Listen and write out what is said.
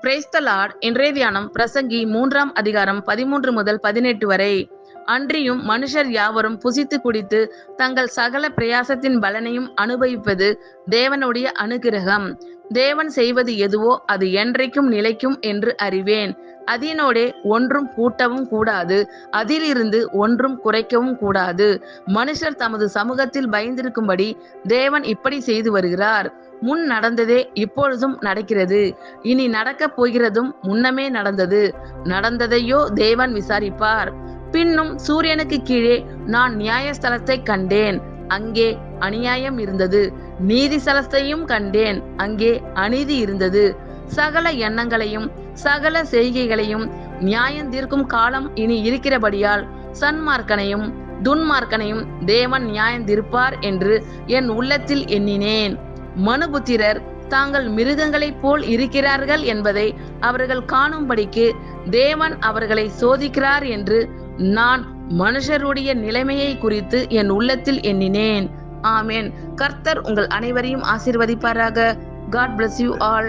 Praise the Lord. இன்றைய தியானம் பிரசங்கி 3ஆம் அதிகாரம் 13 முதல் 18 வரை. அன்றியும் மனுஷர் யாவரும் புசித்து குடித்து தங்கள் சகல பிரயாசத்தின் பலனையும் அனுபவிப்பது தேவனுடைய அனுக்கிரகம். தேவன் செய்வது எதுவோ அது என்றைக்கும் நிலைக்கும் என்று அறிவேன். அதனோடே ஒன்றும் கூட்டவும் கூடாது, அதிலிருந்து ஒன்றும் குறைக்கவும் கூடாது. மனுஷர் தமது சமூகத்தில் பயந்திருக்கும்படி தேவன் இப்படி செய்து வருகிறார். முன் நடந்ததே இப்பொழுதும் நடக்கிறது, இனி நடக்கப் போகிறதும் முன்னமே நடந்தது. நடந்ததையோ தேவன் விசாரிப்பார். பின்னும் சூரியனுக்கு கீழே நான் நியாயஸ்தலத்தை கண்டேன், அங்கே அநியாயம் இருந்தது. நீதி ஸ்தலத்தையும் கண்டேன், அங்கே அநீதி இருந்தது. சகல எண்ணங்களையும் சகல செய்கைகளையும் நியாயம் தீர்க்கும் காலம் இனி இருக்கிறபடியால் சன்மார்க்கனையும் துன்மார்க்கனையும் தேவன் நியாயம் தீர்ப்பார் என்று என் உள்ளத்தில் எண்ணினேன். மனுபுத்திரர் தாங்கள் மிருகங்களைப் போல் இருக்கிறார்கள் என்பதை அவர்கள் காணும்படிக்கு தேவன் அவர்களை சோதிக்கிறார் என்று நான் மனுஷருடைய நிலைமையை குறித்து என் உள்ளத்தில் எண்ணினேன். ஆமென். கர்த்தர் உங்கள் அனைவரையும் ஆசீர்வதிப்பாராக. God bless you all.